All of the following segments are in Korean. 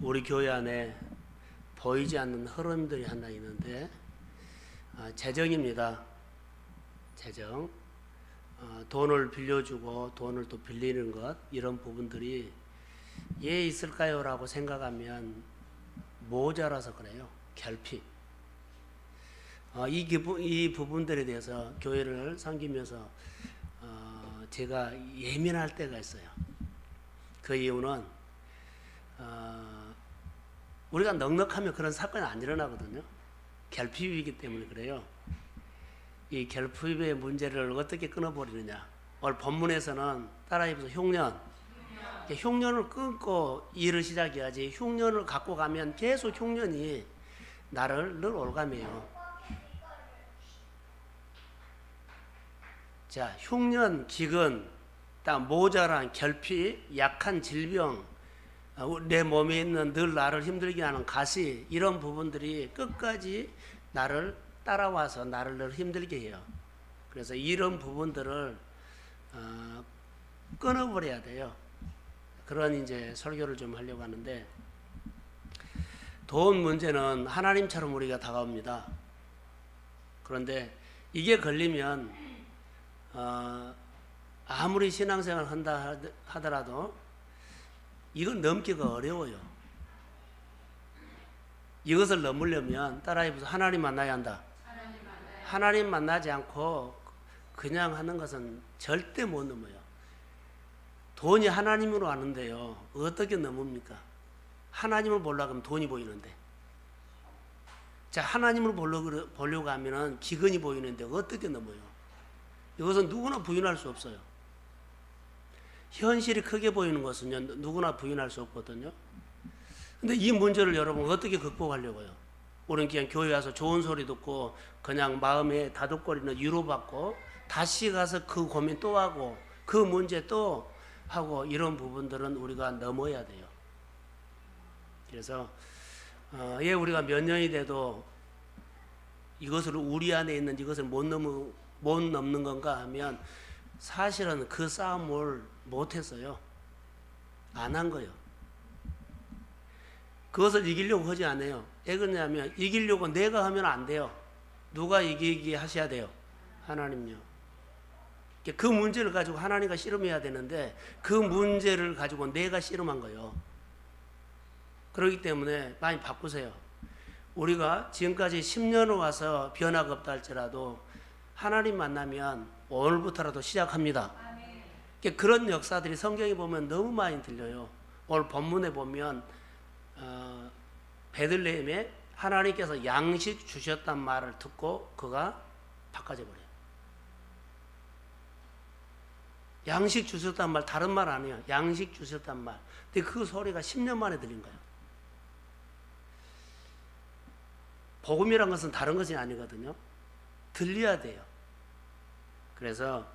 우리 교회 안에 보이지 않는 흐름들이 하나 있는데 재정입니다. 재정. 돈을 빌려주고 돈을 또 빌리는 것, 이런 부분들이 예 있을까요? 라고 생각하면 모자라서 그래요. 결핍. 이 부분들에 대해서 교회를 섬기면서 제가 예민할 때가 있어요. 그 이유는 우리가 넉넉하면 그런 사건이 안 일어나거든요. 결핍이기 때문에 그래요. 이 결핍의 문제를 어떻게 끊어버리느냐. 오늘 본문에서는 따라해보세요. 흉년. 흉년을 끊고 일을 시작해야지. 흉년을 갖고 가면 계속 흉년이 나를 늘 올가매요. 자, 흉년, 기근, 모자란 결핍, 약한 질병, 내 몸에 있는 늘 나를 힘들게 하는 가시, 이런 부분들이 끝까지 나를 따라와서 나를 늘 힘들게 해요. 그래서 이런 부분들을 끊어버려야 돼요. 그런 이제 설교를 좀 하려고 하는데, 돈 문제는 하나님처럼 우리가 다가옵니다. 그런데 이게 걸리면 아무리 신앙생활을 한다 하더라도 이건 넘기가 어려워요. 이것을 넘으려면 따라해보세요. 하나님 만나야 한다. 하나님 만나지 않고 그냥 하는 것은 절대 못 넘어요. 돈이 하나님으로 아는데요, 어떻게 넘습니까? 하나님을 보려고 하면 돈이 보이는데, 자, 하나님을 보려고 하면 기근이 보이는데 어떻게 넘어요? 이것은 누구나 부인할 수 없어요. 현실이 크게 보이는 것은요, 누구나 부인할 수 없거든요. 근데 이 문제를 여러분 어떻게 극복하려고요? 우리는 그냥 교회 와서 좋은 소리 듣고 그냥 마음에 다독거리는 위로받고 다시 가서 그 고민 또 하고 그 문제 또 하고, 이런 부분들은 우리가 넘어야 돼요. 그래서 우리가 몇 년이 돼도 이것을 우리 안에 있는 이것을 못 넘는 건가 하면 사실은 그 싸움을 못했어요. 안 한 거예요. 그것을 이기려고 하지 않아요. 왜 그러냐면 이기려고 내가 하면 안 돼요. 누가 이기게 하셔야 돼요? 하나님요. 그 문제를 가지고 하나님과 씨름해야 되는데 그 문제를 가지고 내가 씨름한 거예요. 그렇기 때문에 많이 바꾸세요. 우리가 지금까지 10년을 와서 변화가 없다 할지라도 하나님 만나면 오늘부터라도 시작합니다. 그런 역사들이 성경에 보면 너무 많이 들려요. 오늘 본문에 보면 베들레헴에 하나님께서 양식 주셨단 말을 듣고 그가 바꿔져 버려요. 양식 주셨단 말, 다른 말 아니에요. 양식 주셨단 말. 근데 그 소리가 10년 만에 들린 거예요. 복음이란 것은 다른 것이 아니거든요. 들려야 돼요. 그래서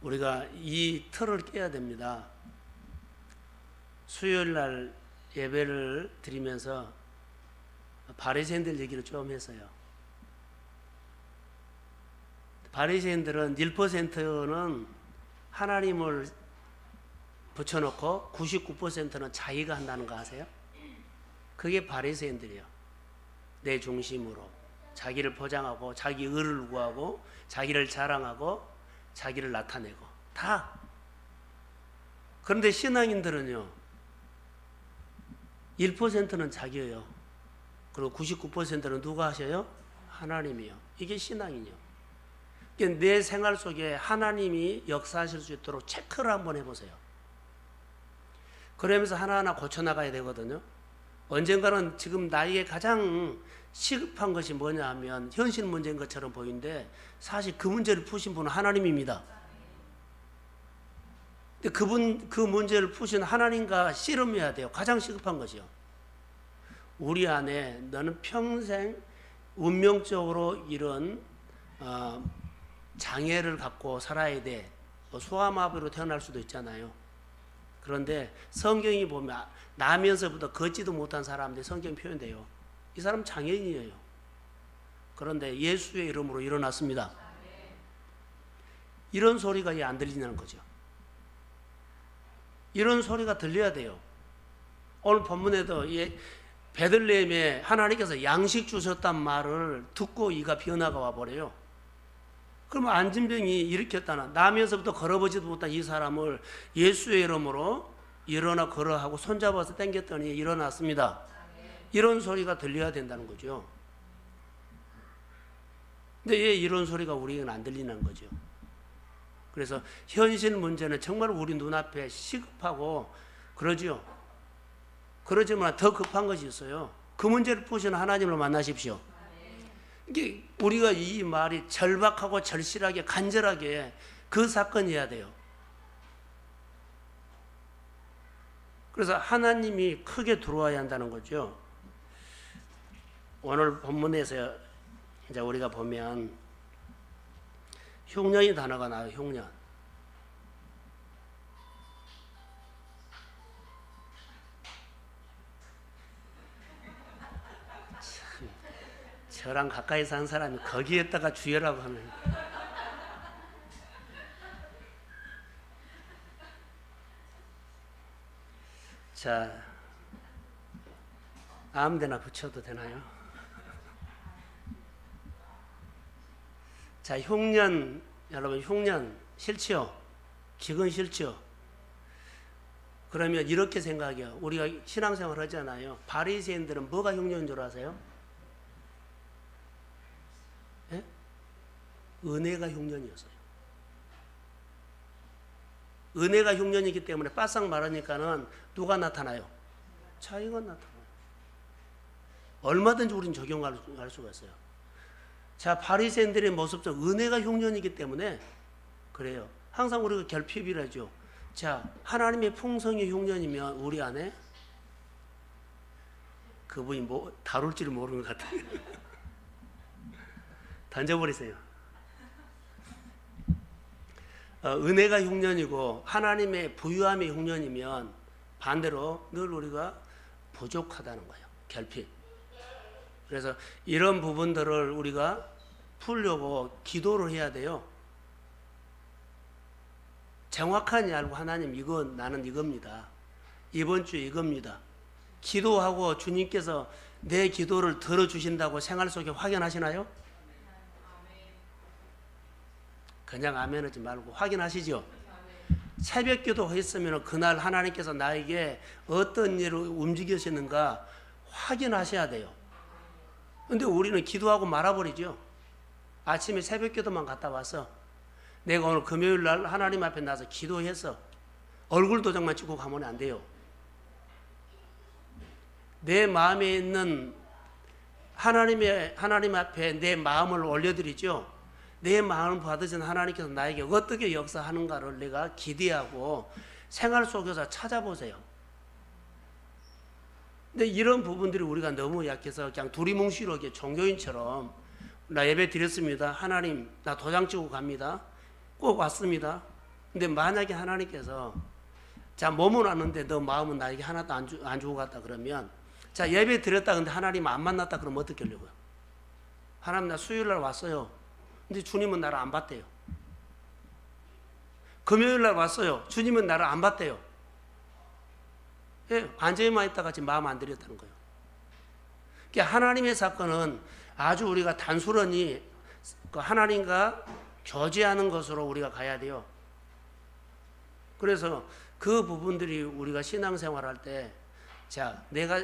우리가 이 틀을 깨야 됩니다. 수요일 날 예배를 드리면서 바리새인들 얘기를 좀 했어요. 바리새인들은 1%는 하나님을 붙여놓고 99%는 자기가 한다는 거 아세요? 그게 바리새인들이에요. 내 중심으로 자기를 포장하고 자기 의를 구하고 자기를 자랑하고 자기를 나타내고 다. 그런데 신앙인들은요, 1%는 자기예요. 그리고 99%는 누가 하셔요? 하나님이요. 이게 신앙이요. 내 생활 속에 하나님이 역사하실 수 있도록 체크를 한번 해보세요. 그러면서 하나하나 고쳐나가야 되거든요. 언젠가는 지금 나에게 가장 시급한 것이 뭐냐 하면 현실 문제인 것처럼 보이는데 사실 그 문제를 푸신 분은 하나님입니다. 근데 그 문제를 푸신 하나님과 씨름해야 돼요. 가장 시급한 것이요. 우리 안에 너는 평생 운명적으로 이런 장애를 갖고 살아야 돼. 소아마비로 태어날 수도 있잖아요. 그런데 성경이 보면 나면서부터 걷지도 못한 사람들 성경 표현돼요. 이 사람 장애인이에요. 그런데 예수의 이름으로 일어났습니다. 이런 소리가 안 들리냐는 거죠. 이런 소리가 들려야 돼요. 오늘 본문에도 베들레헴에 하나님께서 양식 주셨단 말을 듣고 이가 변화가 와버려요. 그러면 안진병이 일으켰다나 나면서부터 걸어보지도 못한 이 사람을 예수의 이름으로 일어나 걸어하고 손잡아서 당겼더니 일어났습니다. 이런 소리가 들려야 된다는 거죠. 근데 왜 이런 소리가 우리에게는 안 들리는 거죠. 그래서 현실 문제는 정말 우리 눈앞에 시급하고 그러죠. 그러지만 더 급한 것이 있어요. 그 문제를 푸시는 하나님을 만나십시오. 이게 우리가 이 말이 절박하고 절실하게 간절하게 그 사건이어야 돼요. 그래서 하나님이 크게 들어와야 한다는 거죠. 오늘 본문에서 이제 우리가 보면 흉년이 단어가 나와요. 흉년. 저랑 가까이 산 사람이 거기에다가 주여라고 하면 자, 아무데나 붙여도 되나요? 자, 흉년, 여러분 흉년 싫지요? 기근 싫죠? 그러면 이렇게 생각해요. 우리가 신앙생활 하잖아요. 바리새인들은 뭐가 흉년인 줄 아세요? 예? 은혜가 흉년이었어요. 은혜가 흉년이기 때문에 바싹 말하니까는 누가 나타나요? 자기가 나타나요. 얼마든지 우리는 적용할 수가 있어요. 자, 바리새인들의 모습도 은혜가 흉년이기 때문에 그래요. 항상 우리가 결핍이라죠. 자, 하나님의 풍성이 흉년이면 우리 안에 그분이 뭐 다룰 줄 모르는 것 같아요. 던져버리세요. 은혜가 흉년이고 하나님의 부유함이 흉년이면 반대로 늘 우리가 부족하다는 거예요. 결핍. 그래서 이런 부분들을 우리가 풀려고 기도를 해야 돼요. 정확하니 알고 하나님 이건 나는 이겁니다. 이번 주에 이겁니다. 기도하고 주님께서 내 기도를 들어주신다고 생활 속에 확인하시나요? 그냥 아멘 하지 말고 확인하시죠. 새벽 기도 했으면 그날 하나님께서 나에게 어떤 일을 움직이시는가 확인하셔야 돼요. 근데 우리는 기도하고 말아버리죠. 아침에 새벽 기도만 갔다 와서 내가 오늘 금요일 날 하나님 앞에 나서 기도해서 얼굴 도장만 찍고 가면 안 돼요. 내 마음에 있는 하나님 앞에 내 마음을 올려드리죠. 내 마음을 받으신 하나님께서 나에게 어떻게 역사하는가를 내가 기대하고 생활 속에서 찾아보세요. 근데 이런 부분들이 우리가 너무 약해서 그냥 두리뭉실하게 종교인처럼 나 예배 드렸습니다. 하나님 나 도장 찍고 갑니다. 꼭 왔습니다. 근데 만약에 하나님께서 자 몸은 왔는데 너 마음은 나에게 하나도 안 주고 갔다 그러면 자 예배 드렸다 근데 하나님 안 만났다 그러면 어떻게 하려고요? 하나님 나 수요일날 왔어요. 근데 주님은 나를 안 봤대요. 금요일날 왔어요. 주님은 나를 안 봤대요. 예, 앉아만 있다가 지금 마음 안 들였다는 거예요. 그러니까 하나님의 사건은 아주 우리가 단순히 하나님과 교제하는 것으로 우리가 가야 돼요. 그래서 그 부분들이 우리가 신앙생활할 때 자 내가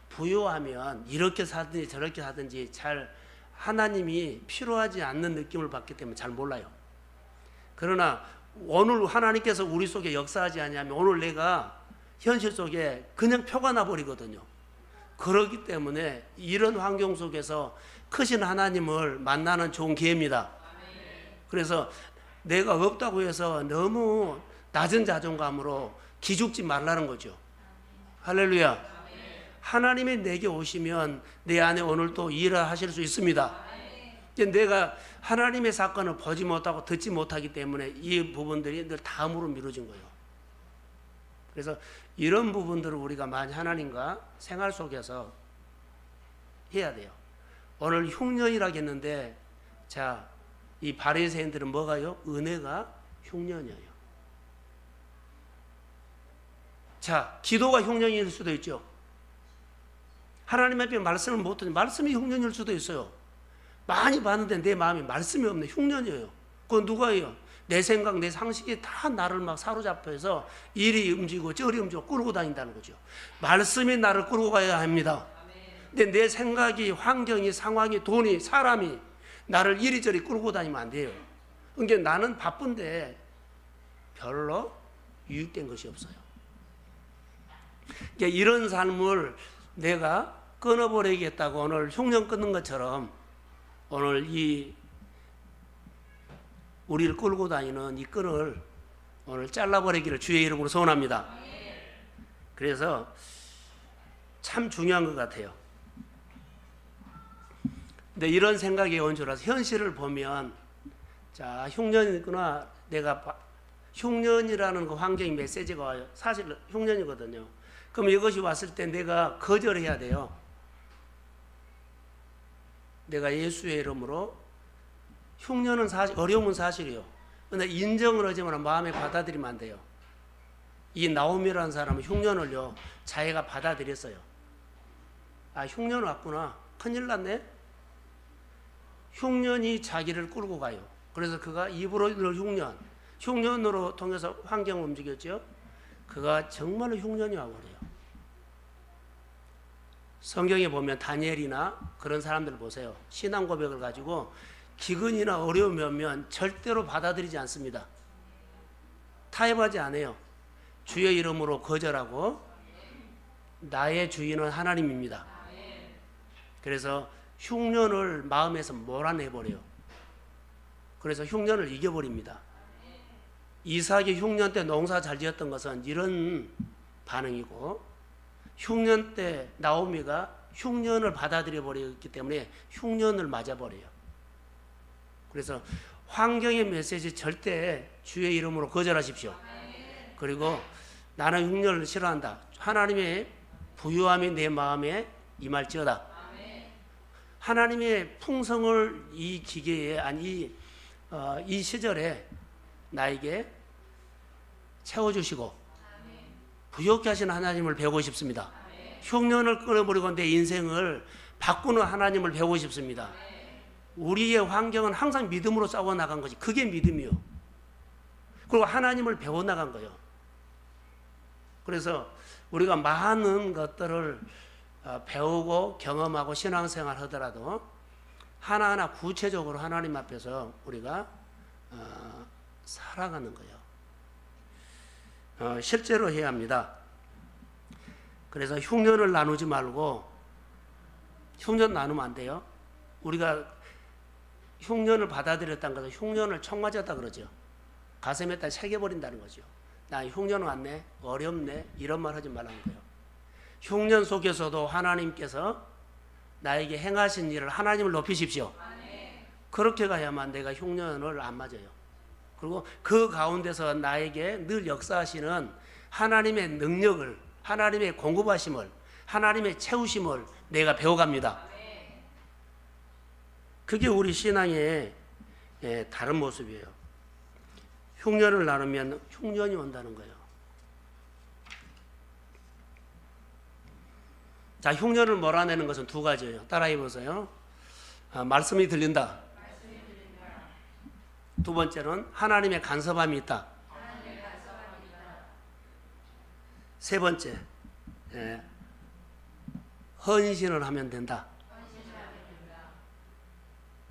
부유하면 이렇게 사든지 저렇게 하든지 잘 하나님이 필요하지 않는 느낌을 받기 때문에 잘 몰라요. 그러나 오늘 하나님께서 우리 속에 역사하지 않냐면 오늘 내가 현실 속에 그냥 표가 나버리거든요. 그렇기 때문에 이런 환경 속에서 크신 하나님을 만나는 좋은 기회입니다. 그래서 내가 없다고 해서 너무 낮은 자존감으로 기죽지 말라는 거죠. 할렐루야. 하나님이 내게 오시면 내 안에 오늘 또 일을 하실 수 있습니다. 내가 하나님의 사건을 보지 못하고 듣지 못하기 때문에 이 부분들이 늘 다음으로 미뤄진 거예요. 그래서 이런 부분들을 우리가 많이 하나님과 생활 속에서 해야 돼요. 오늘 흉년이라겠는데 자, 이 바리새인들은 뭐가요? 은혜가 흉년이에요. 자, 기도가 흉년일 수도 있죠. 하나님 앞에 말씀을 못 듣는 말씀이 흉년일 수도 있어요. 많이 봤는데 내 마음에 말씀이 없네. 흉년이에요. 그건 누가예요? 내 생각, 내 상식이 다 나를 막 사로잡혀서 이리 움직이고 저리 움직이고 끌고 다닌다는 거죠. 말씀이 나를 끌고 가야 합니다. 근데 내 생각이, 환경이, 상황이, 돈이, 사람이 나를 이리저리 끌고 다니면 안 돼요. 그러니까 나는 바쁜데 별로 유익된 것이 없어요. 그러니까 이런 삶을 내가 끊어버리겠다고 오늘 흉년 끊는 것처럼 오늘 이 우리를 끌고 다니는 이 끈을 오늘 잘라버리기를 주의 이름으로 소원합니다. 그래서 참 중요한 것 같아요. 근데 이런 생각이 온 줄 알아서 현실을 보면 자, 흉년이구나. 내가 흉년이라는 그 환경이 메시지가 와요. 사실 흉년이거든요. 그럼 이것이 왔을 때 내가 거절해야 돼요. 내가 예수의 이름으로 흉년은 사실 어려움은 사실이에요. 그런데 인정을 하지만 마음에 받아들이면 안 돼요. 이 나오미라는 사람은 흉년을요 자기가 받아들였어요. 아, 흉년 왔구나. 큰일 났네. 흉년이 자기를 끌고 가요. 그래서 그가 입으로 흉년으로 통해서 환경을 움직였죠. 그가 정말로 흉년이 와버려요. 성경에 보면 다니엘이나 그런 사람들 보세요. 신앙 고백을 가지고 기근이나 어려움이 오면 절대로 받아들이지 않습니다. 타협하지 않아요. 주의 이름으로 거절하고 나의 주인은 하나님입니다. 그래서 흉년을 마음에서 몰아내버려요. 그래서 흉년을 이겨버립니다. 이삭이 흉년 때 농사 잘 지었던 것은 이런 반응이고, 흉년 때 나오미가 흉년을 받아들여 버렸기 때문에 흉년을 맞아버려요. 그래서 환경의 메시지 절대 주의 이름으로 거절하십시오. 그리고 나는 흉년을 싫어한다. 하나님의 부유함이 내 마음에 임할지어다. 하나님의 풍성을 이 기계에, 아니 이 시절에 나에게 채워주시고 부욕케 하시는 하나님을 배우고 싶습니다. 흉년을 끊어버리고 내 인생을 바꾸는 하나님을 배우고 싶습니다. 우리의 환경은 항상 믿음으로 싸워 나간 거지. 그게 믿음이요. 그리고 하나님을 배워 나간 거예요. 그래서 우리가 많은 것들을 배우고 경험하고 신앙생활 하더라도 하나하나 구체적으로 하나님 앞에서 우리가 살아가는 거예요. 실제로 해야 합니다. 그래서 흉년을 나누지 말고, 흉년 나누면 안 돼요. 우리가 흉년을 받아들였다는 것은 흉년을 총 맞았다 그러죠. 가슴에다 새겨버린다는 거죠. 나 흉년 왔네, 어렵네, 이런 말 하지 말라는 거예요. 흉년 속에서도 하나님께서 나에게 행하신 일을 하나님을 높이십시오. 그렇게 가야만 내가 흉년을 안 맞아요. 그리고 그 가운데서 나에게 늘 역사하시는 하나님의 능력을, 하나님의 공급하심을, 하나님의 채우심을 내가 배워갑니다. 그게 우리 신앙의 다른 모습이에요. 흉년을 나누면 흉년이 온다는 거예요. 자, 흉년을 몰아내는 것은 두 가지예요. 따라해 보세요. 말씀이 들린다. 두 번째는 하나님의 간섭함이 있다. 세 번째, 헌신을 하면 된다.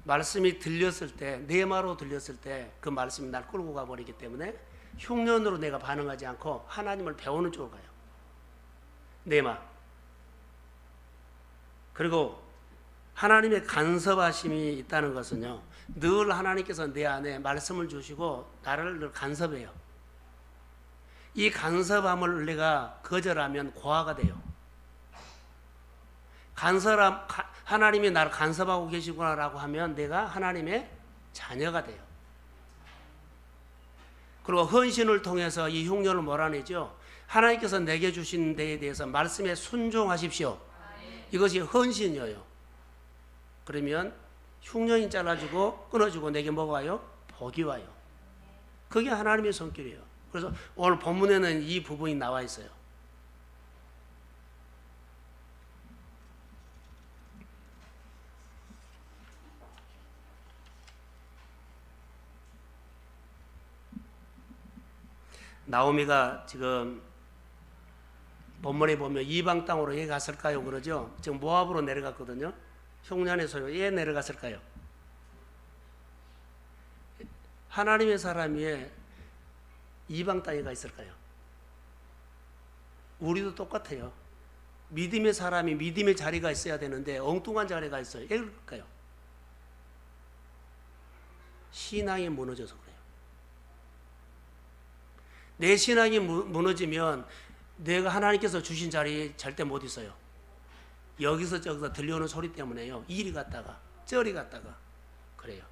말씀이 들렸을 때, 내 말로 들렸을 때 그 말씀이 날 끌고 가버리기 때문에 흉년으로 내가 반응하지 않고 하나님을 배우는 쪽으로 가요. 내 말. 그리고 하나님의 간섭하심이 있다는 것은요, 늘 하나님께서 내 안에 말씀을 주시고 나를 늘 간섭해요. 이 간섭함을 내가 거절하면 고아가 돼요. 하나님이 나를 간섭하고 계시구나라고 하면 내가 하나님의 자녀가 돼요. 그리고 헌신을 통해서 이 흉년을 몰아내죠. 하나님께서 내게 주신 데에 대해서 말씀에 순종하십시오. 이것이 헌신이에요. 그러면 흉년이 잘라지고 끊어지고 내게 뭐가 와요? 복이 와요. 그게 하나님의 손길이에요. 그래서 오늘 본문에는 이 부분이 나와 있어요. 나오미가 지금 본문에 보면 이방 땅으로 왜 갔을까요? 그러죠. 지금 모압으로 내려갔거든요. 흉년의 소리가 왜 내려갔을까요? 하나님의 사람이 왜 이방 땅에 가 있을까요? 우리도 똑같아요. 믿음의 사람이 믿음의 자리가 있어야 되는데 엉뚱한 자리가 있어요. 왜 그럴까요? 신앙이 무너져서 그래요. 내 신앙이 무너지면 내가 하나님께서 주신 자리에 절대 못 있어요. 여기서 저기서 들려오는 소리 때문에요. 이리 갔다가 저리 갔다가 그래요.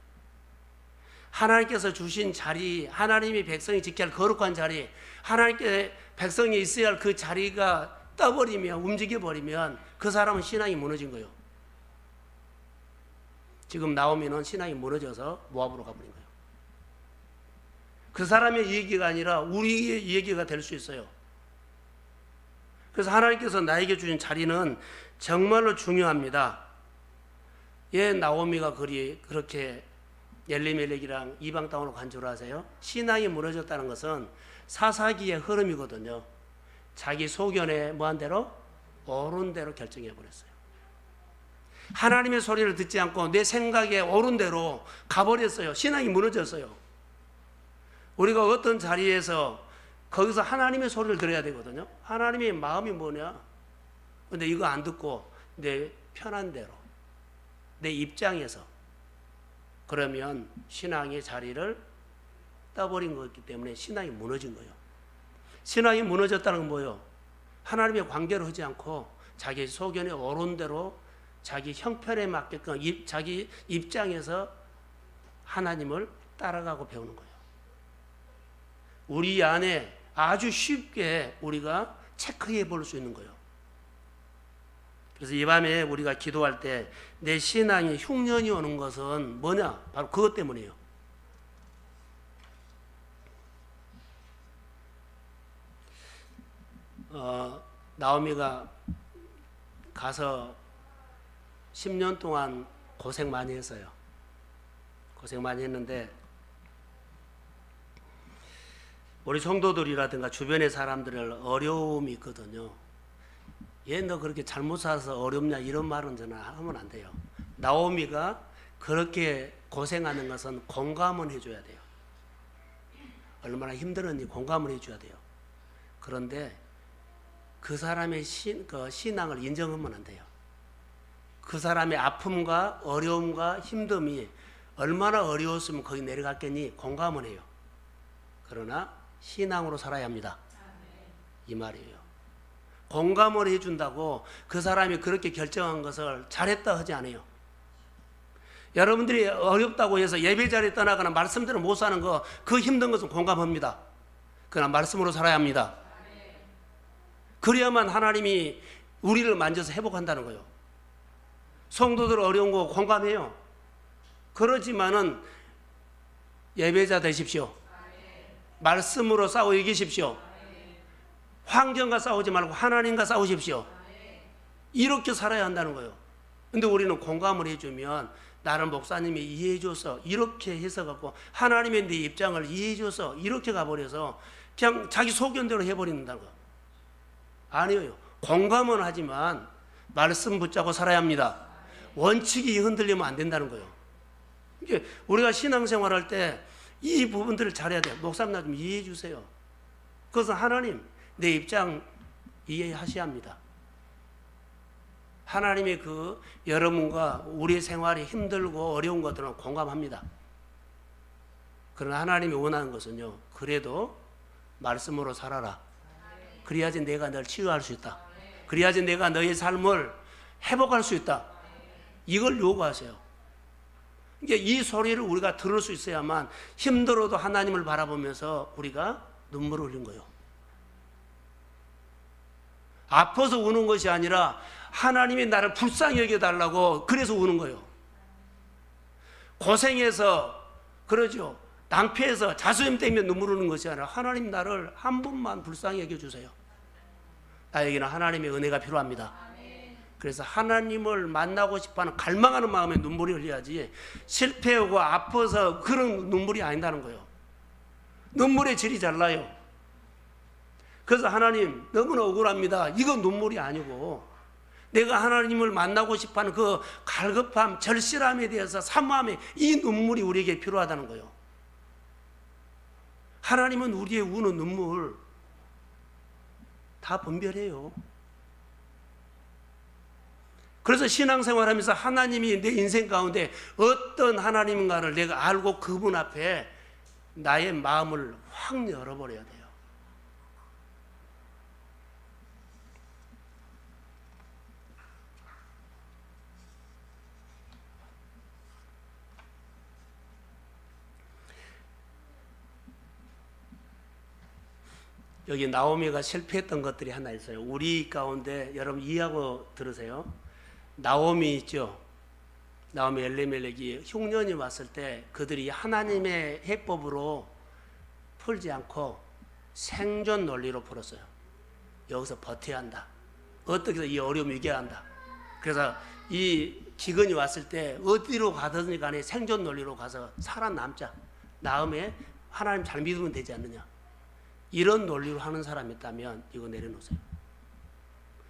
하나님께서 주신 자리, 하나님이 백성이 지켜야 할 거룩한 자리, 하나님께 백성이 있어야 할 그 자리가 떠버리면, 움직여버리면 그 사람은 신앙이 무너진 거예요. 지금 나오미는 신앙이 무너져서 모압으로 가버린 거예요. 그 사람의 얘기가 아니라 우리의 얘기가 될 수 있어요. 그래서 하나님께서 나에게 주신 자리는 정말로 중요합니다. 예, 나오미가 그렇게 엘리멜렉이랑 이방 땅으로 간 줄 아세요? 신앙이 무너졌다는 것은 사사기의 흐름이거든요. 자기 소견에 뭐한 대로? 옳은 대로 결정해 버렸어요. 하나님의 소리를 듣지 않고 내 생각에 옳은 대로 가버렸어요. 신앙이 무너졌어요. 우리가 어떤 자리에서 거기서 하나님의 소리를 들어야 되거든요. 하나님의 마음이 뭐냐? 근데 이거 안 듣고 내 편한 대로, 내 입장에서, 그러면 신앙의 자리를 떠버린 거기 때문에 신앙이 무너진 거예요. 신앙이 무너졌다는 건 뭐예요? 하나님의 관계를 하지 않고 자기 소견에 옳은 대로 자기 형편에 맞게끔 자기 입장에서 하나님을 따라가고 배우는 거예요. 우리 안에 아주 쉽게 우리가 체크해 볼 수 있는 거예요. 그래서 이 밤에 우리가 기도할 때 내 신앙이 흉년이 오는 것은 뭐냐? 바로 그것 때문이에요. 나오미가 가서 10년 동안 고생 많이 했어요. 고생 많이 했는데 우리 성도들이라든가 주변의 사람들을 어려움이 있거든요. 얘 너 그렇게 잘못 살아서 어렵냐 이런 말은 저는 하면 안 돼요. 나오미가 그렇게 고생하는 것은 공감은 해줘야 돼요. 얼마나 힘들었니 공감을 해줘야 돼요. 그런데 그 사람의 신앙을 인정하면 안 돼요. 그 사람의 아픔과 어려움과 힘듦이 얼마나 어려웠으면 거기 내려갔겠니 공감은 해요. 그러나 신앙으로 살아야 합니다. 이 말이에요. 공감을 해준다고 그 사람이 그렇게 결정한 것을 잘했다 하지 않아요. 여러분들이 어렵다고 해서 예배 자리에 떠나거나 말씀대로 못 사는 거 그 힘든 것은 공감합니다. 그러나 말씀으로 살아야 합니다. 그래야만 하나님이 우리를 만져서 회복한다는 거예요. 성도들 어려운 거 공감해요. 그러지만은 예배자 되십시오. 말씀으로 싸워 이기십시오. 환경과 싸우지 말고 하나님과 싸우십시오. 이렇게 살아야 한다는 거예요. 근데 우리는 공감을 해주면 나를 목사님이 이해해줘서 이렇게 해서갖고 하나님의 내 입장을 이해해줘서 이렇게 가버려서 그냥 자기 소견대로 해버린다는 거예요. 아니에요. 공감은 하지만 말씀 붙잡고 살아야 합니다. 원칙이 흔들리면 안 된다는 거예요. 이게 우리가 신앙생활할 때 이 부분들을 잘해야 돼요. 목사님 나 좀 이해해 주세요. 그것은 하나님 내 입장 이해하셔야 합니다. 하나님의 그 여러분과 우리 생활이 힘들고 어려운 것들은 공감합니다. 그러나 하나님이 원하는 것은요. 그래도 말씀으로 살아라. 그래야지 내가 널 치유할 수 있다. 그래야지 내가 너의 삶을 회복할 수 있다. 이걸 요구하세요. 이게 이 소리를 우리가 들을 수 있어야만 힘들어도 하나님을 바라보면서 우리가 눈물을 흘린 거예요. 아파서 우는 것이 아니라 하나님이 나를 불쌍히 여겨달라고 그래서 우는 거예요. 고생해서 그러죠. 낭패해서 자수심 때문에 눈물 흘리는 것이 아니라 하나님 나를 한 분만 불쌍히 여겨주세요. 나에게는 하나님의 은혜가 필요합니다. 그래서 하나님을 만나고 싶어하는 갈망하는 마음에 눈물이 흘려야지 실패하고 아파서 그런 눈물이 아니다는 거예요. 눈물의 질이 달라요. 그래서 하나님 너무나 억울합니다. 이건 눈물이 아니고 내가 하나님을 만나고 싶어하는 그 갈급함, 절실함에 대해서 사모함에 이 눈물이 우리에게 필요하다는 거예요. 하나님은 우리의 우는 눈물 다 분별해요. 그래서 신앙생활하면서 하나님이 내 인생 가운데 어떤 하나님인가를 내가 알고 그분 앞에 나의 마음을 확 열어버려야 돼요. 여기 나오미가 실패했던 것들이 하나 있어요. 우리 가운데 여러분 이해하고 들으세요. 나오미 있죠. 나오미 엘리멜렉이 흉년이 왔을 때 그들이 하나님의 해법으로 풀지 않고 생존 논리로 풀었어요. 여기서 버텨야 한다. 어떻게 이 어려움 이겨야 한다. 그래서 이 기근이 왔을 때 어디로 가든지 간에 생존 논리로 가서 살아남자. 다음에 하나님 잘 믿으면 되지 않느냐. 이런 논리로 하는 사람이 있다면 이거 내려놓으세요.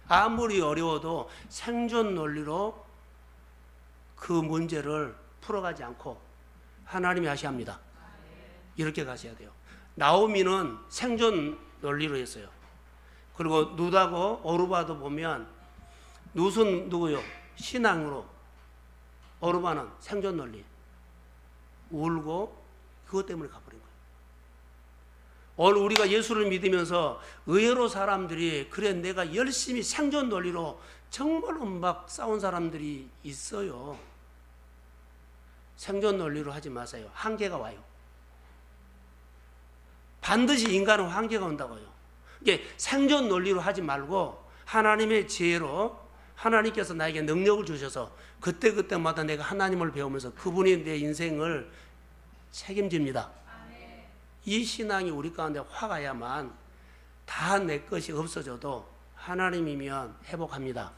아무리 어려워도 생존 논리로 그 문제를 풀어가지 않고 하나님이 하셔야 합니다. 이렇게 가셔야 돼요. 나오미는 생존 논리로 했어요. 그리고 룻하고 오르바도 보면 룻은 누구요? 신앙으로. 오르바는 생존 논리. 울고 그것 때문에 가버린 거예요. 오늘 우리가 예수를 믿으면서 의외로 사람들이 그래 내가 열심히 생존 논리로 정말로 막 싸운 사람들이 있어요. 생존 논리로 하지 마세요. 한계가 와요. 반드시 인간은 한계가 온다고요. 이게 생존 논리로 하지 말고 하나님의 지혜로 하나님께서 나에게 능력을 주셔서 그때그때마다 내가 하나님을 배우면서 그분이 내 인생을 책임집니다. 이 신앙이 우리 가운데 확 와야만 다 내 것이 없어져도 하나님이면 회복합니다.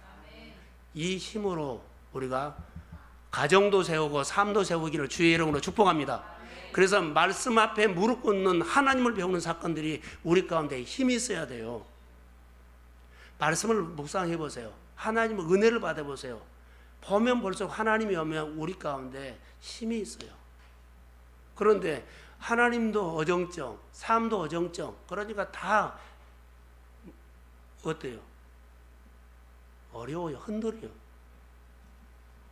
이 힘으로 우리가 가정도 세우고 삶도 세우기를 주의 이름으로 축복합니다. 그래서 말씀 앞에 무릎 꿇는 하나님을 배우는 사건들이 우리 가운데 힘이 있어야 돼요. 말씀을 묵상해 보세요. 하나님의 은혜를 받아보세요. 보면 볼수록 하나님이 오면 우리 가운데 힘이 있어요. 그런데 하나님도 어정쩡, 삶도 어정쩡. 그러니까 다 어때요? 어려워요. 흔들려요.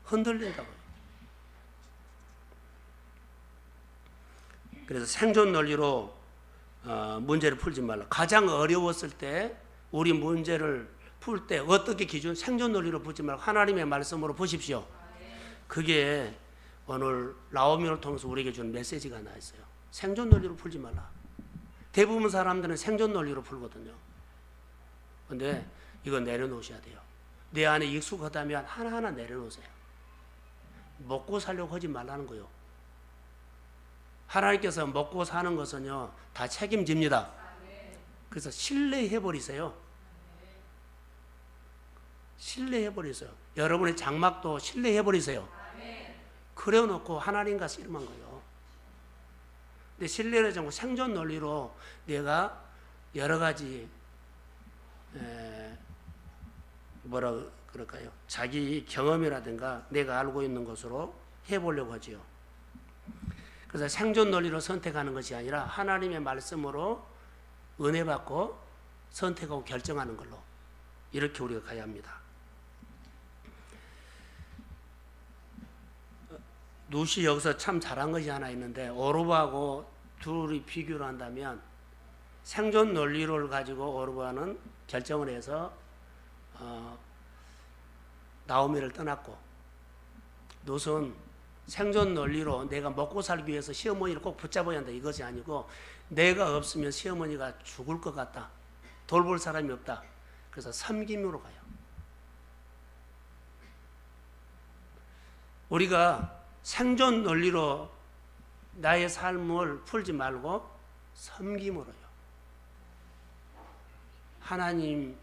흔들린다고요. 그래서 생존 논리로 문제를 풀지 말라. 가장 어려웠을 때 우리 문제를 풀 때 어떻게 기준? 생존 논리로 풀지 말고 하나님의 말씀으로 보십시오. 그게 오늘 나오미를 통해서 우리에게 주는 메시지가 하나 있어요. 생존 논리로 풀지 말라. 대부분 사람들은 생존 논리로 풀거든요. 근데 이거 내려놓으셔야 돼요. 내 안에 익숙하다면 하나하나 내려놓으세요. 먹고 살려고 하지 말라는 거예요. 하나님께서 먹고 사는 것은요 다 책임집니다. 그래서 신뢰해버리세요. 신뢰해버리세요. 여러분의 장막도 신뢰해버리세요. 그래놓고 하나님과 씨름한 거예요. 근데 신뢰를 정말 생존 논리로 내가 여러 가지 뭐라 그럴까요? 자기 경험이라든가 내가 알고 있는 것으로 해보려고 하지요. 그래서 생존 논리로 선택하는 것이 아니라 하나님의 말씀으로 은혜 받고 선택하고 결정하는 걸로 이렇게 우리가 가야 합니다. 룻이 여기서 참 잘한 것이 하나 있는데 오르바하고 둘이 비교를 한다면 생존 논리를 가지고 오르바는 결정을 해서 나오미를 떠났고 룻은 생존 논리로 내가 먹고 살기 위해서 시어머니를 꼭 붙잡아야 한다 이것이 아니고 내가 없으면 시어머니가 죽을 것 같다. 돌볼 사람이 없다. 그래서 섬김으로 가요. 우리가 생존 논리로 나의 삶을 풀지 말고 섬김으로요. 하나님의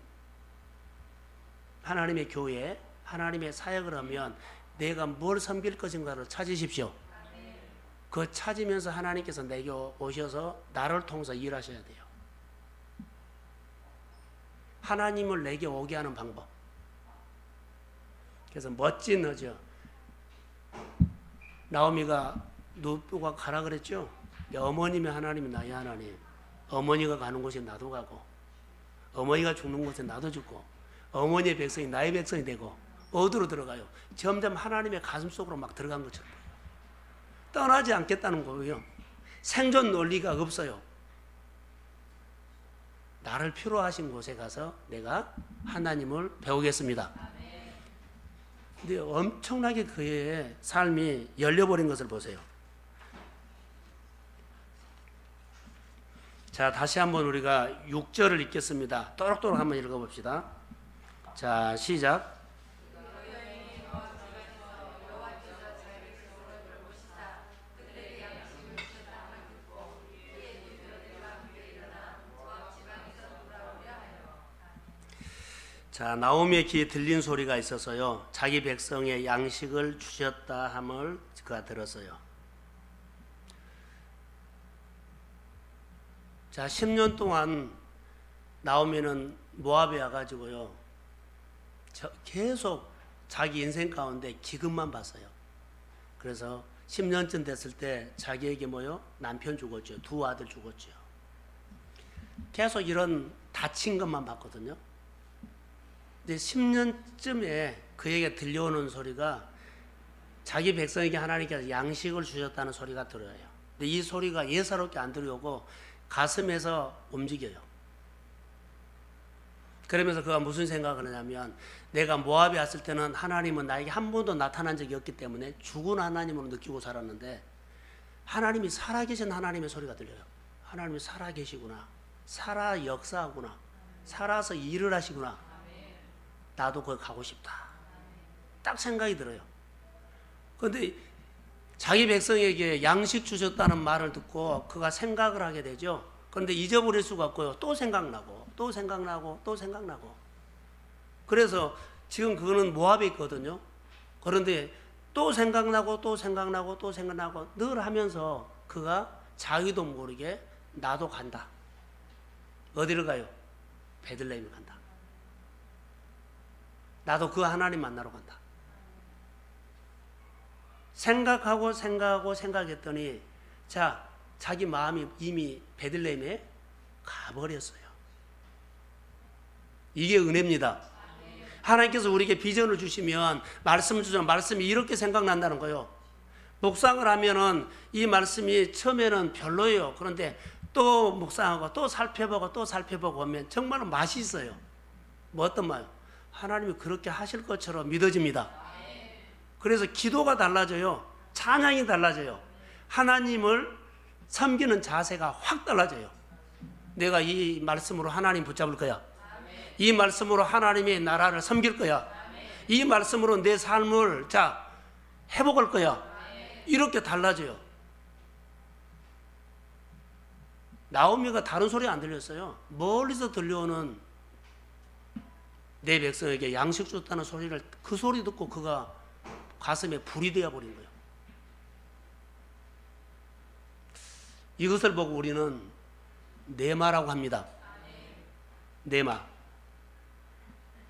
교회, 하나님의 사역을 하면 내가 뭘 섬길 것인가를 찾으십시오. 그 찾으면서 하나님께서 내게 오셔서 나를 통해서 일하셔야 돼요. 하나님을 내게 오게 하는 방법. 그래서 멋진 어죠. 나오미가 누가 가라 그랬죠. 어머님이 하나님이 나의 하나님. 어머니가 가는 곳에 나도 가고, 어머니가 죽는 곳에 나도 죽고, 어머니의 백성이 나의 백성이 되고, 어디로 들어가요? 점점 하나님의 가슴 속으로 막 들어간 것처럼 떠나지 않겠다는 거예요. 생존 논리가 없어요. 나를 필요하신 곳에 가서 내가 하나님을 배우겠습니다. 근데 엄청나게 그의 삶이 열려버린 것을 보세요. 자, 다시 한번 우리가 6절을 읽겠습니다. 또록또록 한번 읽어봅시다. 자, 시작. 자, 나오미의 귀에 들린 소리가 있어서요, 자기 백성의 양식을 주셨다 함을 그가 들었어요. 자, 10년 동안 나오미는 모압에 와가지고요, 계속 자기 인생 가운데 기근만 봤어요. 그래서 10년쯤 됐을 때 자기에게 뭐요? 남편 죽었죠. 2 아들 죽었죠. 계속 이런 다친 것만 봤거든요. 근데 10년쯤에 그에게 들려오는 소리가 자기 백성에게 하나님께서 양식을 주셨다는 소리가 들어요. 근데 이 소리가 예사롭게 안 들려오고 가슴에서 움직여요. 그러면서 그가 무슨 생각을 하냐면, 내가 모압에 왔을 때는 하나님은 나에게 한 번도 나타난 적이 없기 때문에 죽은 하나님으로 느끼고 살았는데, 하나님이 살아계신 하나님의 소리가 들려요. 하나님이 살아계시구나, 살아 역사하구나, 살아서 일을 하시구나, 나도 거기 가고 싶다, 딱 생각이 들어요. 그런데 자기 백성에게 양식 주셨다는 말을 듣고 그가 생각을 하게 되죠. 그런데 잊어버릴 수가 없고요, 또 생각나고 또 생각나고 또 생각나고. 그래서 지금 그거는 모압에 있거든요. 그런데 또 생각나고 또 생각나고 또 생각나고 늘 하면서 그가 자기도 모르게 나도 간다. 어디를 가요? 베들레헴에 간다. 나도 그 하나님 만나러 간다. 생각하고 생각하고 생각했더니, 자, 자기 마음이 이미 베들레헴에 가버렸어요. 이게 은혜입니다. 하나님께서 우리에게 비전을 주시면, 말씀을 주시면 말씀이 이렇게 생각난다는 거예요. 묵상을 하면은 이 말씀이 처음에는 별로예요. 그런데 또 묵상하고 또 살펴보고 또 살펴보고 하면 정말 맛이 있어요. 뭐 어떤 말? 하나님이 그렇게 하실 것처럼 믿어집니다. 그래서 기도가 달라져요. 찬양이 달라져요. 하나님을 섬기는 자세가 확 달라져요. 내가 이 말씀으로 하나님 붙잡을 거야. 이 말씀으로 하나님의 나라를 섬길 거야. 이 말씀으로 내 삶을 회복할 거야. 이렇게 달라져요. 나오미가 다른 소리 안 들렸어요. 멀리서 들려오는 내 백성에게 양식 줬다는 소리를, 그 소리 듣고 그가 가슴에 불이 되어버린 거예요. 이것을 보고 우리는 네마라고 합니다. 네마.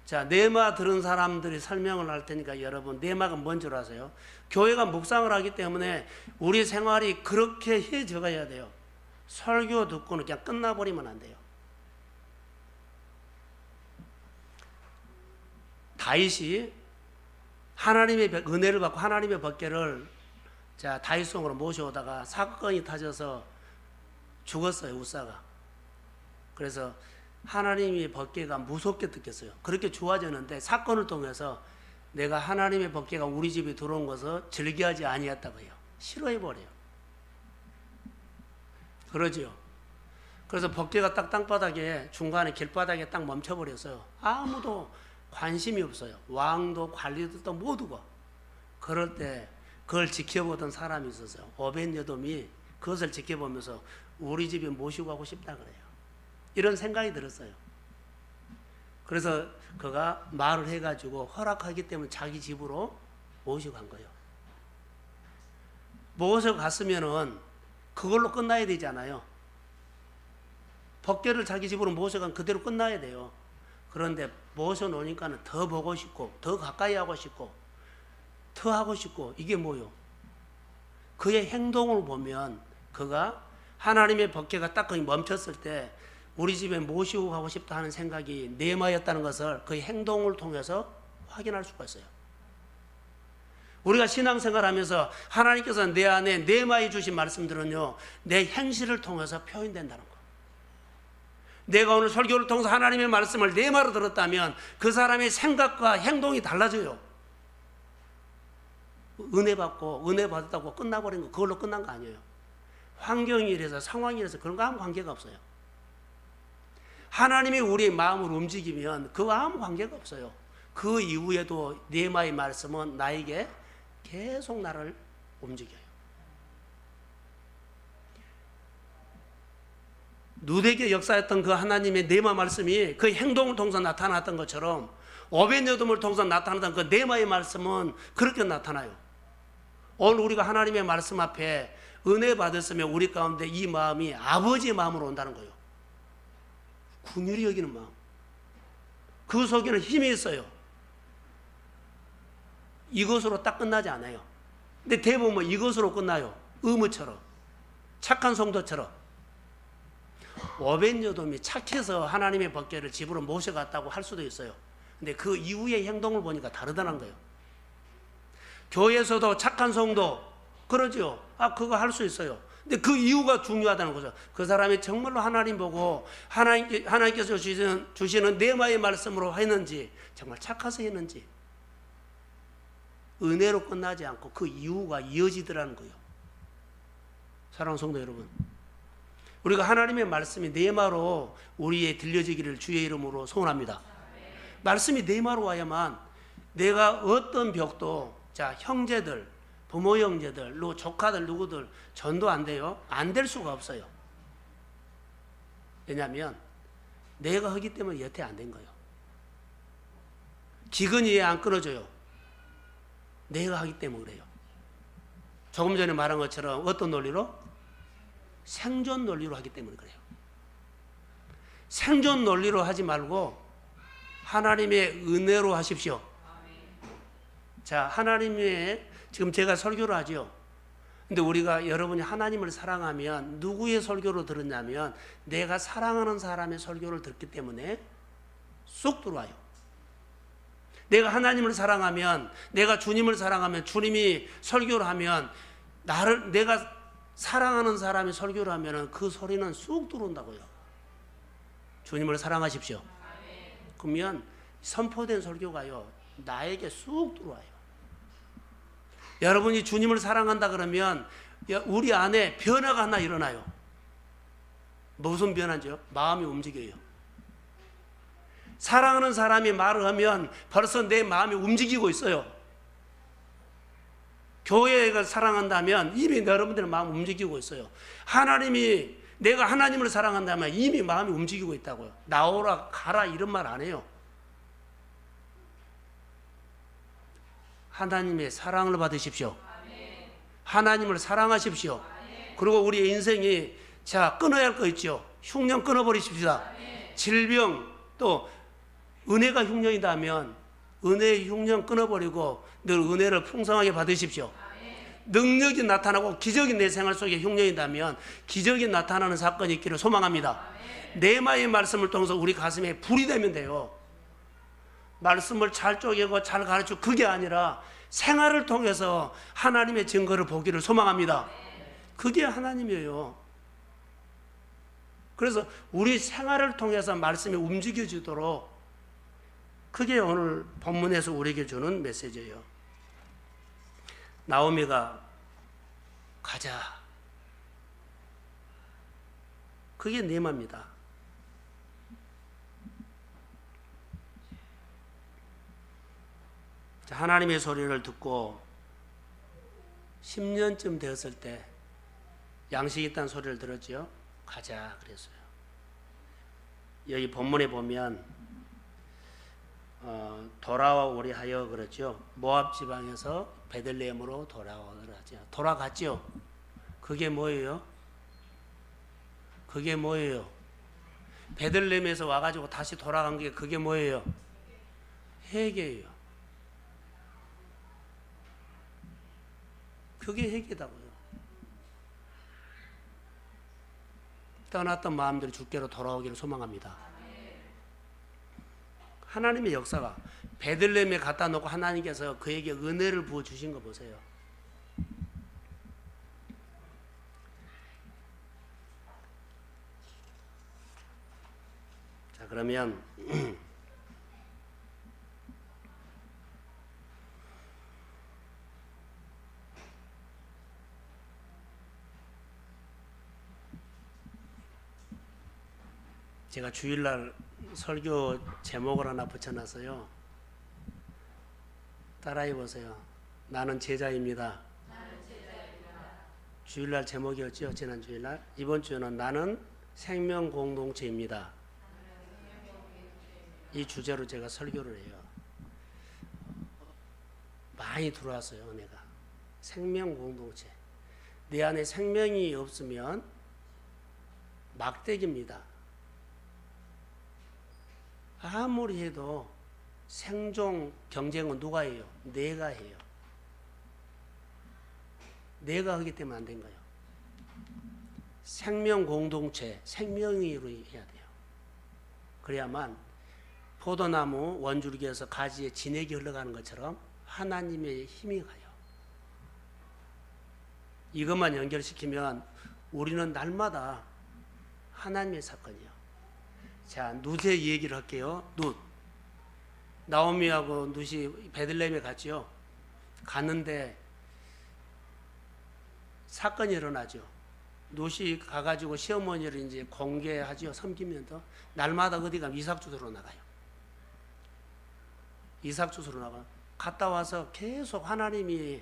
자, 네마 들은 사람들이 설명을 할 테니까 여러분, 네마가 뭔 줄 아세요? 교회가 묵상을 하기 때문에 우리 생활이 그렇게 해져가야 돼요. 설교 듣고는 그냥 끝나버리면 안 돼요. 다윗이 하나님의 은혜를 받고 하나님의 법궤를 다윗성으로 모셔오다가 사건이 터져서 죽었어요, 우사가. 그래서 하나님의 법궤가 무섭게 느꼈어요. 그렇게 좋아졌는데 사건을 통해서 내가 하나님의 법궤가 우리 집에 들어온 것을 즐겨하지 아니했다고 해요. 싫어해버려요. 그러지요. 그래서 법궤가 딱 땅바닥에, 중간에 길바닥에 딱 멈춰버렸어요. 아무도 관심이 없어요. 왕도 관리도 모두가. 그럴 때 그걸 지켜보던 사람이 있었어요. 오벳여돔이 그것을 지켜보면서 우리 집에 모시고 가고 싶다 그래요. 이런 생각이 들었어요. 그래서 그가 말을 해가지고 허락하기 때문에 자기 집으로 모시고 간 거예요. 모시고 갔으면은 그걸로 끝나야 되잖아요. 법궤를 자기 집으로 모셔간 그대로 끝나야 돼요. 그런데 모셔놓으니까는 더 보고 싶고 더 가까이 하고 싶고 더 하고 싶고 이게 뭐요? 그의 행동을 보면 그가 하나님의 법궤가 딱 거기 멈췄을 때 우리 집에 모시고 가고 싶다 하는 생각이 네마였다는 것을 그의 행동을 통해서 확인할 수가 있어요. 우리가 신앙생활하면서 하나님께서 내 안에 네마에 주신 말씀들은요, 내 행실을 통해서 표현된다는 거. 내가 오늘 설교를 통해서 하나님의 말씀을 네마로 들었다면 그 사람의 생각과 행동이 달라져요. 은혜 받고 은혜 받았다고 끝나버린 거, 그걸로 끝난 거 아니에요. 환경이 이래서 상황이 이래서 그런 거 아무 관계가 없어요. 하나님이 우리의 마음을 움직이면 그와 아무 관계가 없어요. 그 이후에도 네마의 말씀은 나에게 계속 나를 움직여요. 누대기의 역사였던 그 하나님의 네마 말씀이 그 행동을 통해서 나타났던 것처럼 오벳에돔을 통해서 나타났던 그 네마의 말씀은 그렇게 나타나요. 오늘 우리가 하나님의 말씀 앞에 은혜 받았으면 우리 가운데 이 마음이 아버지의 마음으로 온다는 거예요. 긍휼히 여기는 마음. 그 속에는 힘이 있어요. 이것으로 딱 끝나지 않아요. 근데 대부분 이것으로 끝나요. 의무처럼, 착한 성도처럼. 오벳에돔이 착해서 하나님의 법궤를 집으로 모셔갔다고 할 수도 있어요. 근데 그 이후의 행동을 보니까 다르다는 거예요. 교회에서도 착한 성도 그러죠. 그거 할 수 있어요. 근데 그 이유가 중요하다는 거죠. 그 사람이 정말로 하나님 보고 하나님께서 주시는 네마의 말씀으로 했는지, 정말 착해서 했는지, 은혜로 끝나지 않고 그 이유가 이어지더라는 거예요. 사랑하는 성도 여러분, 우리가 하나님의 말씀이 네마로 우리의 들려지기를 주의 이름으로 소원합니다. 말씀이 네마로 와야만 내가 어떤 벽도, 자, 형제들, 부모 형제들, 조카들, 누구들 전도 안 돼요? 안 될 수가 없어요. 왜냐하면 내가 하기 때문에 여태 안 된 거예요. 기근이 왜 안 끊어져요? 내가 하기 때문에 그래요. 조금 전에 말한 것처럼 어떤 논리로? 생존 논리로 하기 때문에 그래요. 생존 논리로 하지 말고 하나님의 은혜로 하십시오. 자, 하나님의, 지금 제가 설교를 하죠. 근데 우리가, 여러분이 하나님을 사랑하면 누구의 설교를 들었냐면 내가 사랑하는 사람의 설교를 듣기 때문에 쑥 들어와요. 내가 하나님을 사랑하면, 내가 주님을 사랑하면, 주님이 설교를 하면, 내가 사랑하는 사람이 설교를 하면 그 소리는 쑥 들어온다고요. 주님을 사랑하십시오. 그러면 선포된 설교가요, 나에게 쑥 들어와요. 여러분이 주님을 사랑한다 그러면 우리 안에 변화가 하나 일어나요. 무슨 변화죠? 마음이 움직여요. 사랑하는 사람이 말을 하면 벌써 내 마음이 움직이고 있어요. 교회가 사랑한다면 이미 여러분들의 마음 움직이고 있어요. 내가 하나님을 사랑한다면 이미 마음이 움직이고 있다고요. 나오라, 가라 이런 말 안 해요. 하나님의 사랑을 받으십시오. 하나님을 사랑하십시오. 그리고 우리의 인생이, 자, 끊어야 할 거 있죠. 흉년 끊어버리십시다. 질병, 또 은혜가 흉년이다면 은혜의 흉년 끊어버리고 늘 은혜를 풍성하게 받으십시오. 능력이 나타나고 기적이 내 생활 속에 흉년이다면 기적이 나타나는 사건이 있기를 소망합니다. 네마의 말씀을 통해서 우리 가슴에 불이 되면 돼요. 말씀을 잘 쪼개고 잘 가르치고 그게 아니라 생활을 통해서 하나님의 증거를 보기를 소망합니다. 그게 하나님이에요. 그래서 우리 생활을 통해서 말씀이 움직여지도록, 그게 오늘 본문에서 우리에게 주는 메시지예요. 나오미가 가자. 그게 네마입니다. 하나님의 소리를 듣고 10년쯤 되었을 때 양식 있다는 소리를 들었죠. 가자 그랬어요. 여기 본문에 보면 돌아오리 하여 그러죠. 모압 지방에서 베들레헴으로 돌아오더라죠. 돌아갔죠. 그게 뭐예요? 그게 뭐예요? 베들레헴에서 와가지고 다시 돌아간 게 그게 뭐예요? 회개예요. 그게 회개다고요. 떠났던 마음들이 주께로 돌아오기를 소망합니다. 하나님의 역사가 베들레헴에 갖다 놓고 하나님께서 그에게 은혜를 부어 주신 거 보세요. 자, 그러면 제가 주일날 설교 제목을 하나 붙여놨어요. 따라해 보세요. 나는 제자입니다. 주일날 제목이었죠. 지난 주일날. 이번 주는 나는 생명 공동체입니다. 이 주제로 제가 설교를 해요. 많이 들어왔어요. 은혜가. 생명 공동체. 내 안에 생명이 없으면 막대기입니다. 아무리 해도 생존 경쟁은 누가 해요? 내가 해요. 내가 하기 때문에 안 된 거예요. 생명 공동체, 생명으로 해야 돼요. 그래야만 포도나무 원줄기에서 가지에 진액이 흘러가는 것처럼 하나님의 힘이 가요. 이것만 연결시키면 우리는 날마다 하나님의 사건이에요. 자, 룻의 얘기를 할게요. 룻. 나오미하고 룻이 베들레헴에 갔죠. 갔는데 사건이 일어나죠. 룻이 가가지고 시어머니를 이제 공개하죠. 섬기면서 날마다 어디 가면 이삭 주스러 나가요. 이삭 주스러 나가. 갔다 와서 계속 하나님이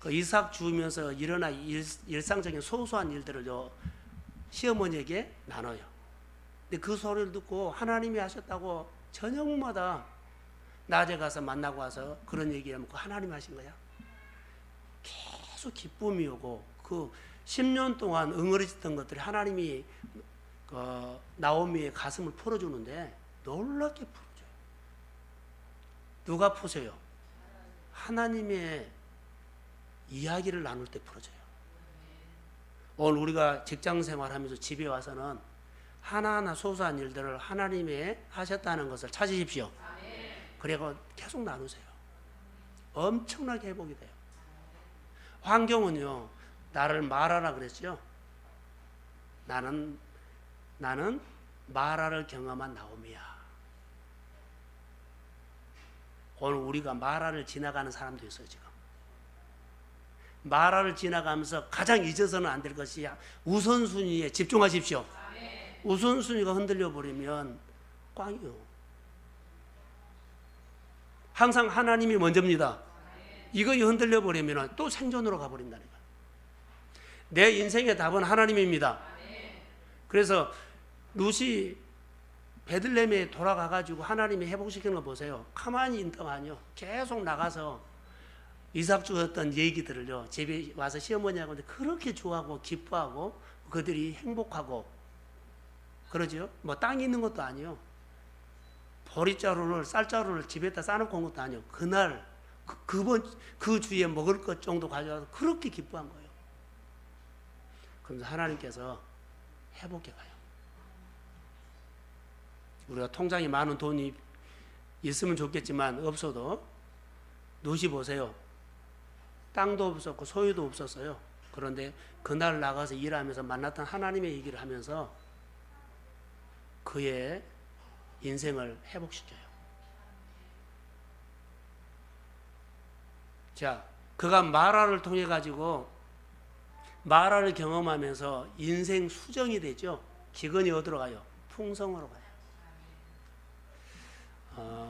그 이삭 주면서 일어난 일상적인 소소한 일들을 시어머니에게 나눠요. 근데 그 소리를 듣고 하나님이 하셨다고 저녁마다 낮에 가서 만나고 와서 그런 얘기하면 그 하나님 하신 거야. 계속 기쁨이 오고 그 10년 동안 응어리졌던 것들이 하나님이 그 나오미의 가슴을 풀어주는데 놀랍게 풀어줘요. 누가 푸세요? 하나님의 이야기를 나눌 때 풀어줘요. 오늘 우리가 직장 생활하면서 집에 와서는 하나하나 소소한 일들을 하나님이 하셨다는 것을 찾으십시오. 그리고 계속 나누세요. 엄청나게 회복이 돼요. 환경은요, 나를 말하라 그랬죠. 나는 마라를 경험한 나오미야. 오늘 우리가 마라를 지나가는 사람도 있어요. 지금 마라를 지나가면서 가장 잊어서는 안 될 것이 우선순위에 집중하십시오. 우선순위가 흔들려 버리면 꽝이요. 항상 하나님이 먼저입니다. 이거 흔들려 버리면 또 생존으로 가버린다니까. 내 인생의 답은 하나님입니다. 그래서 룻이 베들레헴에 돌아가가지고 하나님이 회복시키는 거 보세요. 가만히 있는 거 아니요. 계속 나가서 이삭 주었던 얘기들을요. 집에 와서 시어머니하고 그렇게 좋아하고 기뻐하고 그들이 행복하고 그러죠. 뭐 땅이 있는 것도 아니요. 보리자루를 쌀자루를 집에다 싸놓고 온 것도 아니요. 그날 그 주에 먹을 것 정도 가져와서 그렇게 기뻐한 거예요. 그러면서 하나님께서 회복해 가요. 우리가 통장에 많은 돈이 있으면 좋겠지만 없어도 룻이 보세요. 땅도 없었고 소유도 없었어요. 그런데 그날 나가서 일하면서 만났던 하나님의 얘기를 하면서 그의 인생을 회복시켜요. 자, 그가 마라를 통해 가지고 마라를 경험하면서 인생 수정이 되죠. 기근이 어디로 가요? 풍성으로 가요.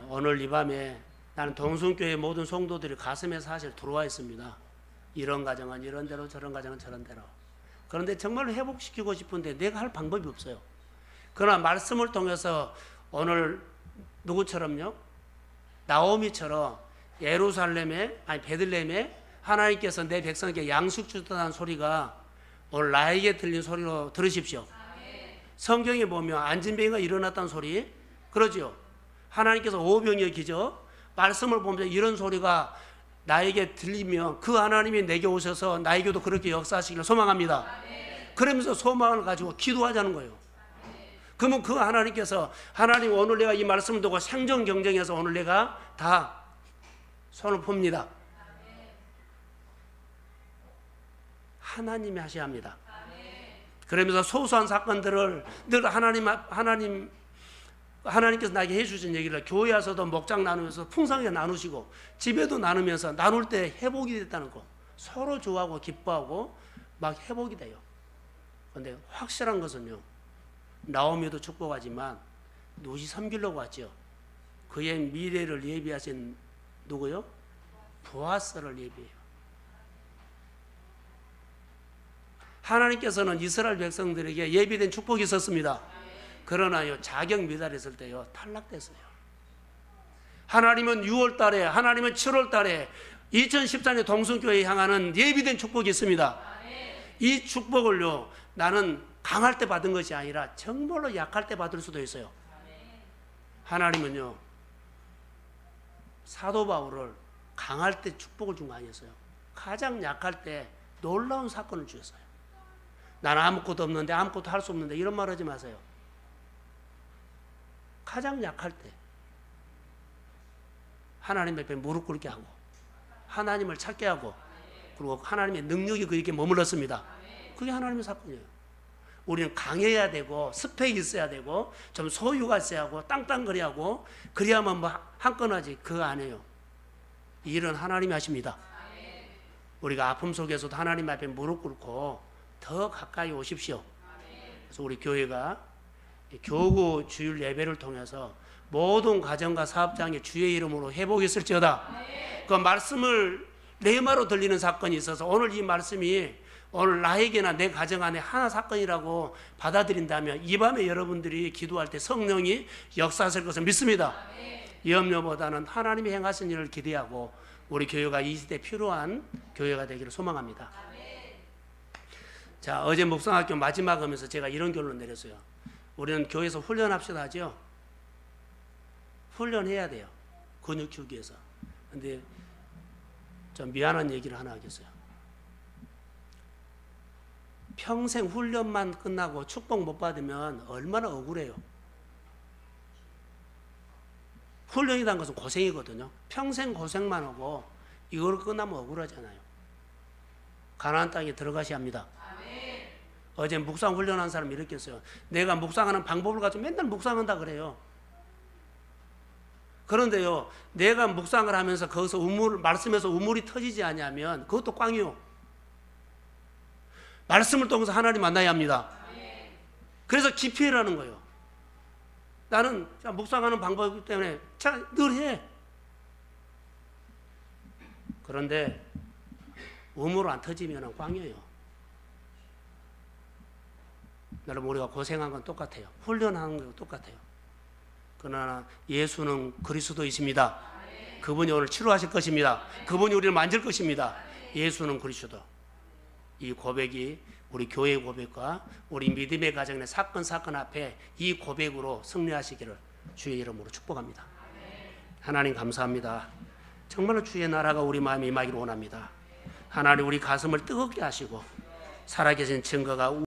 오늘 이 밤에 나는 동순교회 모든 성도들이 가슴에 사실 들어와 있습니다. 이런 가정은 이런 대로 저런 가정은 저런 대로. 그런데 정말로 회복시키고 싶은데 내가 할 방법이 없어요. 그러나 말씀을 통해서 오늘 누구처럼요? 나오미처럼 예루살렘에 아니 베들레헴에 하나님께서 내 백성에게 양식 주셨다는 소리가 오늘 나에게 들린 소리로 들으십시오. 성경에 보면 안진뱅이가 일어났다는 소리, 그러죠. 하나님께서 오병이어 기적, 말씀을 보면서 이런 소리가 나에게 들리면 그 하나님이 내게 오셔서 나에게도 그렇게 역사하시기를 소망합니다. 그러면서 소망을 가지고 기도하자는 거예요. 그러면 그 하나님께서, 하나님 오늘 내가 이 말씀을 두고 생존 경쟁에서 오늘 내가 다 손을 봅니다. 하나님이 하셔야 합니다. 그러면서 소소한 사건들을 늘 하나님께서 나에게 해주신 얘기를 교회 와서도 목장 나누면서 풍성하게 나누시고 집에도 나누면서 나눌 때 회복이 됐다는 거, 서로 좋아하고 기뻐하고 막 회복이 돼요. 그런데 확실한 것은요, 나오미도 축복하지만 룻이 섬기려고 왔죠. 그의 미래를 예비하신 누구요? 보아스를 예비해요. 하나님께서는 이스라엘 백성들에게 예비된 축복이 있었습니다. 그러나요, 자격 미달했을 때요, 탈락됐어요. 하나님은 6월 달에, 하나님은 7월 달에 2014년 동성교회에 향하는 예비된 축복이 있습니다. 이 축복을요, 나는 강할 때 받은 것이 아니라 정말로 약할 때 받을 수도 있어요. 하나님은요, 사도 바울을 강할 때 축복을 준 거 아니었어요. 가장 약할 때 놀라운 사건을 주셨어요. 나는 아무것도 없는데, 아무것도 할 수 없는데, 이런 말 하지 마세요. 가장 약할 때 하나님 앞에 무릎 꿇게 하고 하나님을 찾게 하고, 그리고 하나님의 능력이 그에게 머물렀습니다. 그게 하나님의 사건이에요. 우리는 강해야 되고 스펙이 있어야 되고 좀 소유가 있어야 하고 땅땅거려 하고 그래야만 뭐 한 건 하지. 그거 안 해요. 이 일은 하나님이 하십니다. 우리가 아픔 속에서도 하나님 앞에 무릎 꿇고 더 가까이 오십시오. 그래서 우리 교회가 교구 주일 예배를 통해서 모든 가정과 사업장의 주의 이름으로 회복이 있을지어다. 그 말씀을 레마로 들리는 사건이 있어서 오늘 이 말씀이 오늘 나에게나 내 가정 안에 하나 사건이라고 받아들인다면 이 밤에 여러분들이 기도할 때 성령이 역사하실 것을 믿습니다. 염려보다는 하나님이 행하신 일을 기대하고 우리 교회가 이 시대에 필요한 교회가 되기를 소망합니다. 자, 어제 목성학교 마지막 하면서 제가 이런 결론 내렸어요. 우리는 교회에서 훈련합시다 하죠. 훈련해야 돼요. 근육 키우기 위해서. 근데 좀 미안한 얘기를 하나 하겠어요. 평생 훈련만 끝나고 축복 못 받으면 얼마나 억울해요. 훈련이라는 것은 고생이거든요. 평생 고생만 하고 이걸 끝나면 억울하잖아요. 가나안 땅에 들어가셔야 합니다. 어제 묵상 훈련한 사람이 이렇게 했어요. 내가 묵상하는 방법을 가지고 맨날 묵상한다 그래요. 그런데요, 내가 묵상을 하면서 거기서 말씀에서 우물이 터지지 않냐면 그것도 꽝이요. 말씀을 통해서 하나님 만나야 합니다. 그래서 기피해라는 거예요. 나는 묵상하는 방법 때문에 늘 해. 그런데 우물 안 터지면 꽝이에요. 여러분, 우리가 고생한 건 똑같아요. 훈련하는 건 똑같아요. 그러나 예수는 그리스도이십니다. 그분이 오늘 치료하실 것입니다. 그분이 우리를 만질 것입니다. 예수는 그리스도. 이 고백이 우리 교회의 고백과 우리 믿음의 가정의 사건 앞에 이 고백으로 승리하시기를 주의 이름으로 축복합니다. 하나님 감사합니다. 정말로 주의 나라가 우리 마음에 임하기를 원합니다. 하나님, 우리 가슴을 뜨겁게 하시고 살아계신 증거가